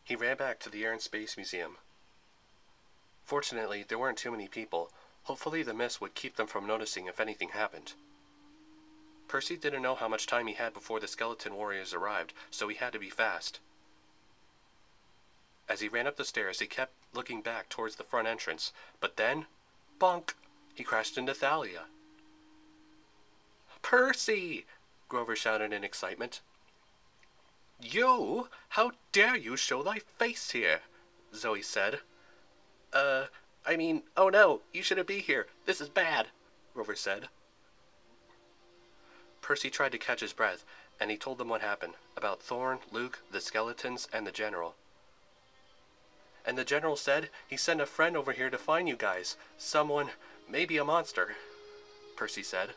He ran back to the Air and Space Museum. Fortunately, there weren't too many people. Hopefully the mist would keep them from noticing if anything happened. Percy didn't know how much time he had before the skeleton warriors arrived, so he had to be fast. As he ran up the stairs, he kept looking back towards the front entrance, but then, bonk, he crashed into Thalia. "Percy!" Grover shouted in excitement. "You? How dare you show thy face here?" Zoe said. Oh no, you shouldn't be here. This is bad," Grover said. Percy tried to catch his breath, and he told them what happened, about Thorn, Luke, the skeletons, and the general. "And the general said he sent a friend over here to find you guys. Someone, maybe a monster," Percy said.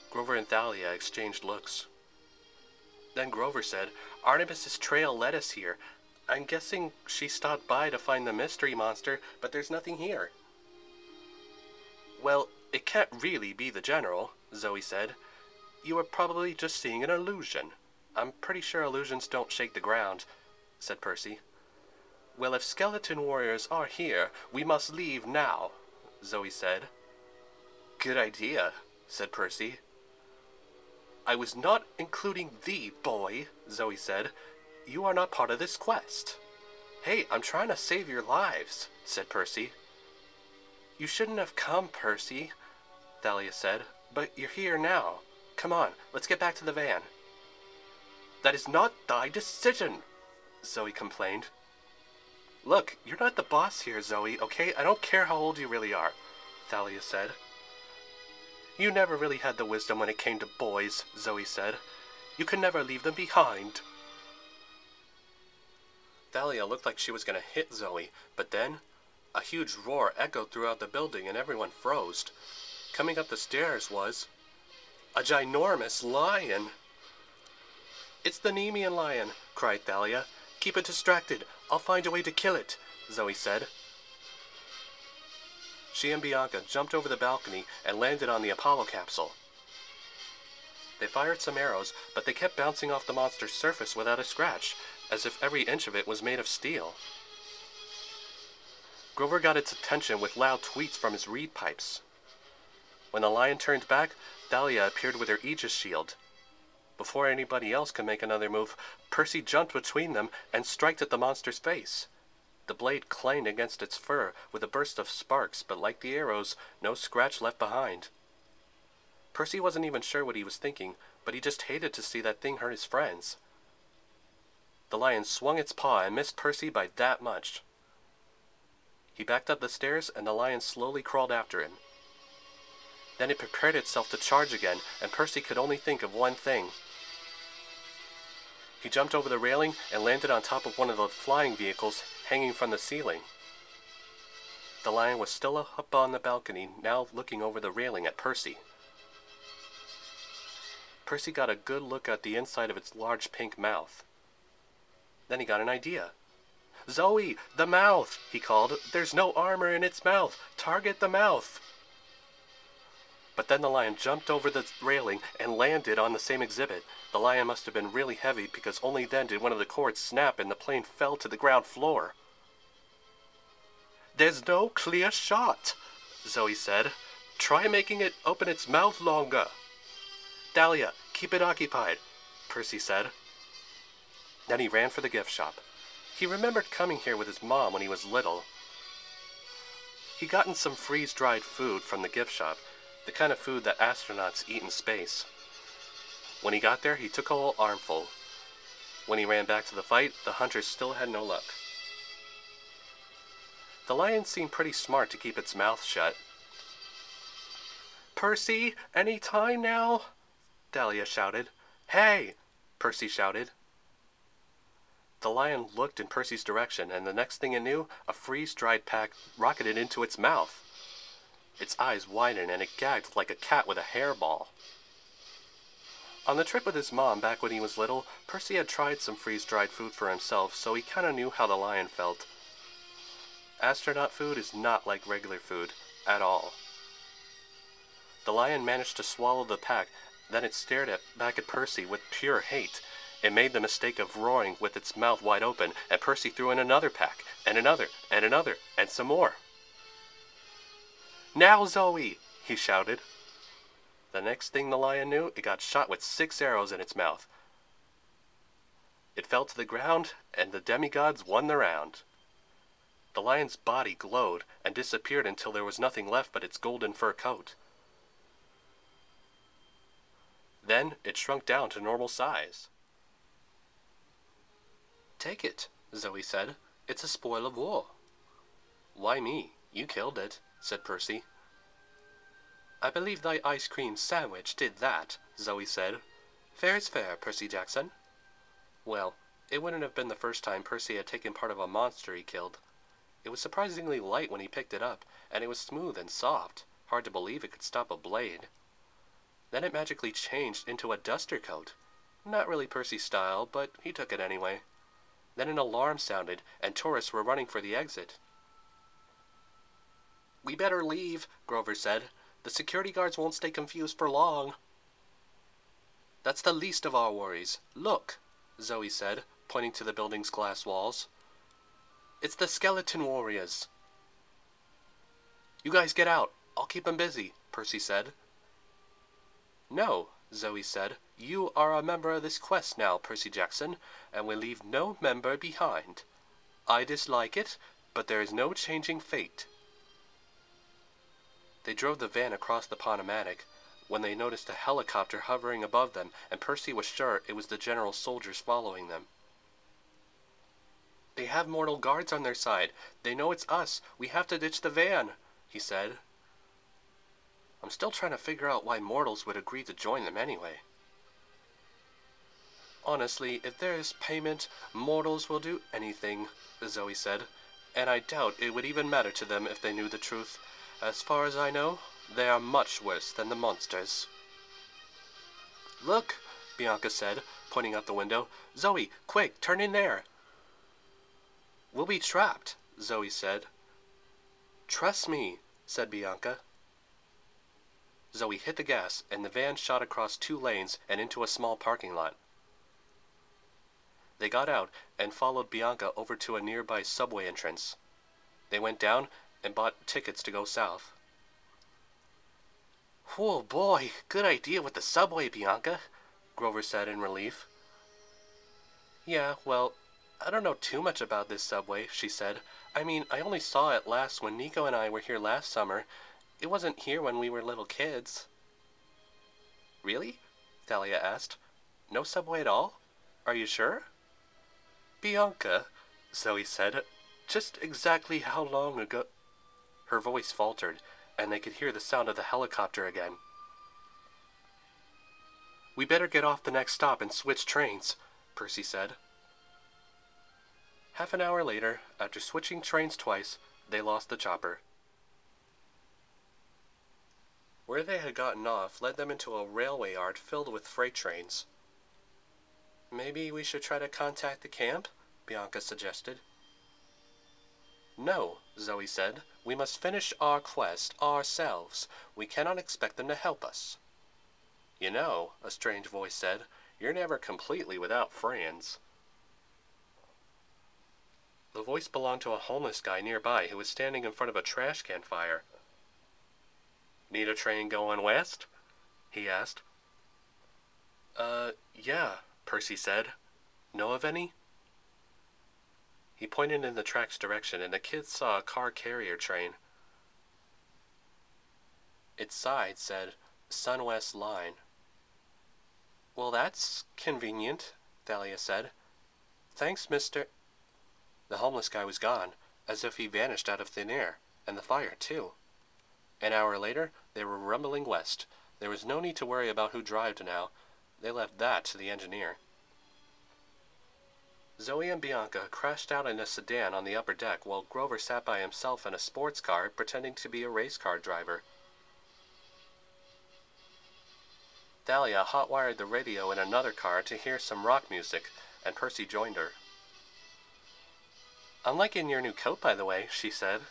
Grover and Thalia exchanged looks. Then Grover said, "Artemis's trail led us here. I'm guessing she stopped by to find the mystery monster, but there's nothing here." "Well, it can't really be the general," Zoe said. "You were probably just seeing an illusion. I'm pretty sure illusions don't shake the ground," said Percy. "Well, if skeleton warriors are here, we must leave now," Zoe said. "Good idea," said Percy. "I was not including thee, boy," Zoe said. "You are not part of this quest." "Hey, I'm trying to save your lives," said Percy. "You shouldn't have come, Percy," Thalia said, "but you're here now. Come on, let's get back to the van." "That is not thy decision," Zoe complained. "Look, you're not the boss here, Zoe, okay? I don't care how old you really are," Thalia said. "You never really had the wisdom when it came to boys," Zoe said. "You could never leave them behind." Thalia looked like she was going to hit Zoe, but then a huge roar echoed throughout the building and everyone froze. Coming up the stairs was a ginormous lion. "It's the Nemean lion," cried Thalia. "Keep it distracted. I'll find a way to kill it," Zoe said. She and Bianca jumped over the balcony and landed on the Apollo capsule. They fired some arrows, but they kept bouncing off the monster's surface without a scratch, as if every inch of it was made of steel. Grover got its attention with loud tweets from his reed pipes. When the lion turned back, Thalia appeared with her Aegis shield. Before anybody else could make another move, Percy jumped between them and struck at the monster's face. The blade clanged against its fur with a burst of sparks, but like the arrows, no scratch left behind. Percy wasn't even sure what he was thinking, but he just hated to see that thing hurt his friends. The lion swung its paw and missed Percy by that much. He backed up the stairs and the lion slowly crawled after him. Then it prepared itself to charge again, and Percy could only think of one thing. He jumped over the railing and landed on top of one of the flying vehicles hanging from the ceiling. The lion was still up on the balcony, now looking over the railing at Percy. Percy got a good look at the inside of its large pink mouth. Then he got an idea. "Zoe, the mouth!" he called. "There's no armor in its mouth. Target the mouth!" But then the lion jumped over the railing and landed on the same exhibit. The lion must have been really heavy, because only then did one of the cords snap and the plane fell to the ground floor. "There's no clear shot," Zoe said. "Try making it open its mouth longer." "Thalia, keep it occupied," Percy said. Then he ran for the gift shop. He remembered coming here with his mom when he was little. He'd gotten some freeze-dried food from the gift shop, the kind of food that astronauts eat in space. When he got there, he took a whole armful. When he ran back to the fight, the hunters still had no luck. The lion seemed pretty smart to keep its mouth shut. "Percy, any time now?" Thalia shouted. "Hey!" Percy shouted. The lion looked in Percy's direction, and the next thing it knew, a freeze-dried pack rocketed into its mouth. Its eyes widened, and it gagged like a cat with a hairball. On the trip with his mom back when he was little, Percy had tried some freeze-dried food for himself, so he kind of knew how the lion felt. Astronaut food is not like regular food, at all. The lion managed to swallow the pack, then it stared back at Percy with pure hate. It made the mistake of roaring with its mouth wide open, and Percy threw in another pack, and another, and another, and some more. "Now, Zoe!" he shouted. The next thing the lion knew, it got shot with 6 arrows in its mouth. It fell to the ground, and the demigods won the round. The lion's body glowed and disappeared until there was nothing left but its golden fur coat. Then it shrunk down to normal size. "Take it," Zoe said. "It's a spoil of war." "Why me? You killed it," said Percy. "I believe thy ice cream sandwich did that," Zoe said. "Fair is fair, Percy Jackson." Well, it wouldn't have been the first time Percy had taken part of a monster he killed. It was surprisingly light when he picked it up, and it was smooth and soft. Hard to believe it could stop a blade. Then it magically changed into a duster coat. Not really Percy's style, but he took it anyway. Then an alarm sounded, and tourists were running for the exit. "We better leave," Grover said. "The security guards won't stay confused for long." "That's the least of our worries. Look," Zoe said, pointing to the building's glass walls. "It's the skeleton warriors." "You guys get out. I'll keep 'em busy," Percy said. "No," Zoe said. "You are a member of this quest now, Percy Jackson, and we leave no member behind. I dislike it, but there is no changing fate." They drove the van across the Ponomatic when they noticed a helicopter hovering above them, and Percy was sure it was the general's soldiers following them. "They have mortal guards on their side. They know it's us. We have to ditch the van," he said. "I'm still trying to figure out why mortals would agree to join them anyway." "Honestly, if there is payment, mortals will do anything," Zoe said, "and I doubt it would even matter to them if they knew the truth. As far as I know, they are much worse than the monsters." "Look," Bianca said, pointing out the window. "Zoe, quick, turn in there." "We'll be trapped," Zoe said. "Trust me," said Bianca. Zoe hit the gas, and the van shot across 2 lanes and into a small parking lot. They got out and followed Bianca over to a nearby subway entrance. They went down and bought tickets to go south. "Oh boy, good idea with the subway, Bianca," Grover said in relief. "Yeah, well, I don't know too much about this subway," she said. "I mean, I only saw it last when Nico and I were here last summer. It wasn't here when we were little kids." "Really?" Thalia asked. "No subway at all? Are you sure?" "Bianca," Zoe said, "just exactly how long ago—" Her voice faltered, and they could hear the sound of the helicopter again. "We better get off the next stop and switch trains," Percy said. Half an hour later, after switching trains twice, they lost the chopper. Where they had gotten off led them into a railway yard filled with freight trains. "Maybe we should try to contact the camp?" Bianca suggested. "No," Zoe said. "We must finish our quest ourselves. We cannot expect them to help us." "You know," a strange voice said, "you're never completely without friends." The voice belonged to a homeless guy nearby who was standing in front of a trash can fire. "Need a train going west?" he asked. Yeah," Percy said. "Know of any?" He pointed in the track's direction, and the kids saw a car carrier train. Its side said, "Sun-West Line." "Well, that's convenient," Thalia said. "Thanks, Mr.—" The homeless guy was gone, as if he vanished out of thin air, and the fire, too. An hour later, they were rumbling west. There was no need to worry about who drove now. They left that to the engineer. Zoe and Bianca crashed out in a sedan on the upper deck, while Grover sat by himself in a sports car, pretending to be a race car driver. Thalia hot-wired the radio in another car to hear some rock music, and Percy joined her. "I'm liking your new coat, by the way," she said.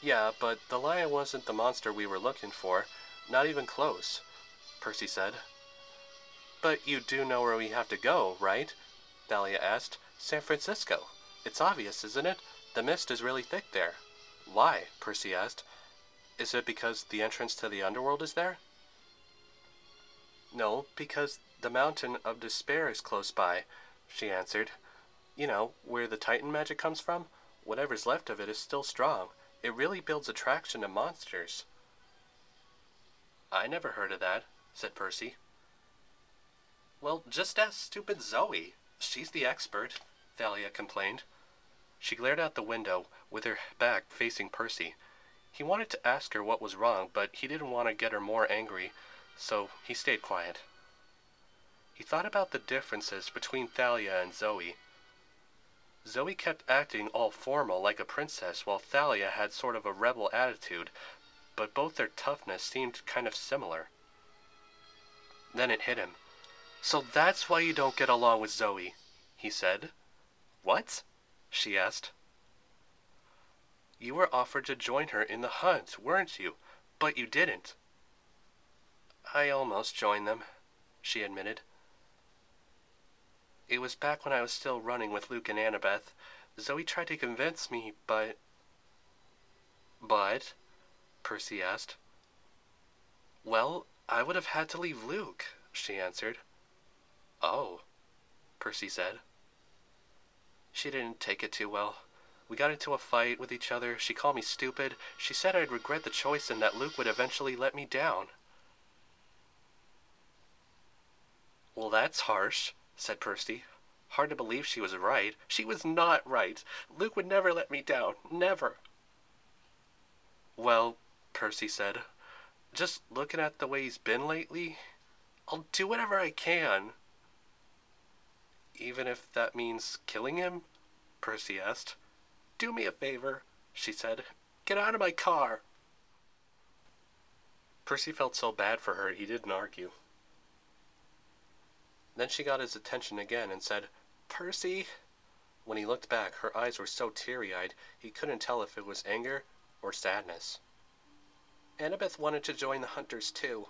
"Yeah, but the lion wasn't the monster we were looking for. Not even close," Percy said. But you do know where we have to go, right? Thalia asked. San Francisco. It's obvious, isn't it? The mist is really thick there. Why? Percy asked. Is it because the entrance to the underworld is there? No, because the Mountain of Despair is close by, she answered. You know, where the Titan magic comes from? Whatever's left of it is still strong. It really builds attraction to monsters. I never heard of that, said Percy. Well, just ask stupid Zoe. She's the expert, Thalia complained. She glared out the window, with her back facing Percy. He wanted to ask her what was wrong, but he didn't want to get her more angry, so he stayed quiet. He thought about the differences between Thalia and Zoe. Zoe kept acting all formal like a princess, while Thalia had sort of a rebel attitude, but both their toughness seemed kind of similar. Then it hit him. So that's why you don't get along with Zoe, he said. What? She asked. You were offered to join her in the hunt, weren't you? But you didn't. I almost joined them, she admitted. It was back when I was still running with Luke and Annabeth. Zoe tried to convince me, but... But? Percy asked. Well, I would have had to leave Luke, she answered. Oh, Percy said. She didn't take it too well. We got into a fight with each other. She called me stupid. She said I'd regret the choice and that Luke would eventually let me down. Well, that's harsh, said Percy. Hard to believe she was right. She was not right. Luke would never let me down. Never. Well, Percy said, just looking at the way he's been lately, I'll do whatever I can. Even if that means killing him? Percy asked. Do me a favor, she said. Get out of my car. Percy felt so bad for her he didn't argue. Then she got his attention again and said, Percy. When he looked back, her eyes were so teary-eyed he couldn't tell if it was anger or sadness. Annabeth wanted to join the hunters too.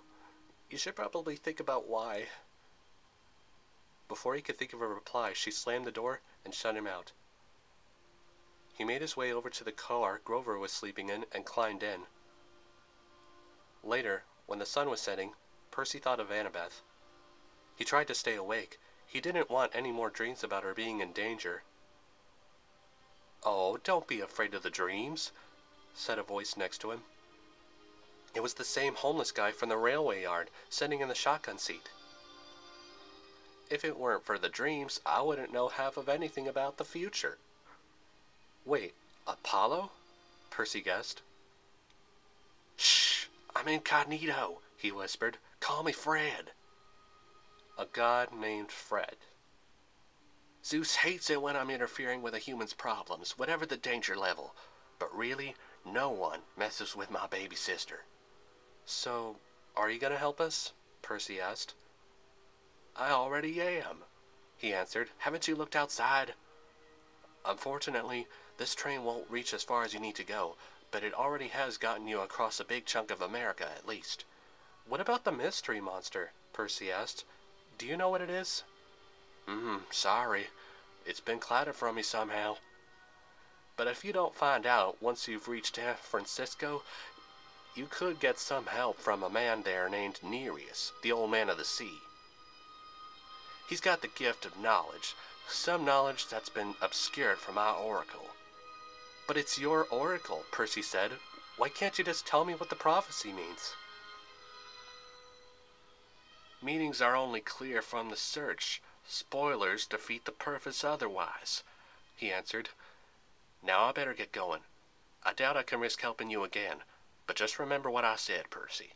You should probably think about why. Before he could think of a reply, she slammed the door and shut him out. He made his way over to the car Grover was sleeping in and climbed in. Later, when the sun was setting, Percy thought of Annabeth. He tried to stay awake. He didn't want any more dreams about her being in danger. Oh, don't be afraid of the dreams, said a voice next to him. It was the same homeless guy from the railway yard, sitting in the shotgun seat. If it weren't for the dreams, I wouldn't know half of anything about the future. Wait, Apollo? Percy guessed. Shh, I'm incognito, he whispered. Call me Fred. A god named Fred. Zeus hates it when I'm interfering with a human's problems, whatever the danger level. But really, no one messes with my baby sister. So, are you gonna help us? Percy asked. I already am, he answered. Haven't you looked outside? Unfortunately, this train won't reach as far as you need to go, but it already has gotten you across a big chunk of America, at least. What about the mystery monster? Percy asked. Do you know what it is? Sorry. It's been clouded from me somehow. But if you don't find out once you've reached San Francisco, you could get some help from a man there named Nereus, the old man of the sea. He's got the gift of knowledge, some knowledge that's been obscured from our oracle. But it's your oracle, Percy said. Why can't you just tell me what the prophecy means? Meanings are only clear from the search. Spoilers defeat the purpose otherwise, he answered. Now I better get going. I doubt I can risk helping you again, but just remember what I said, Percy.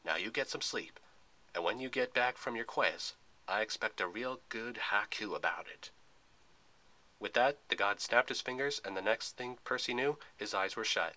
Now you get some sleep, and when you get back from your quest, I expect a real good haiku about it. With that, the god snapped his fingers, and the next thing Percy knew, his eyes were shut.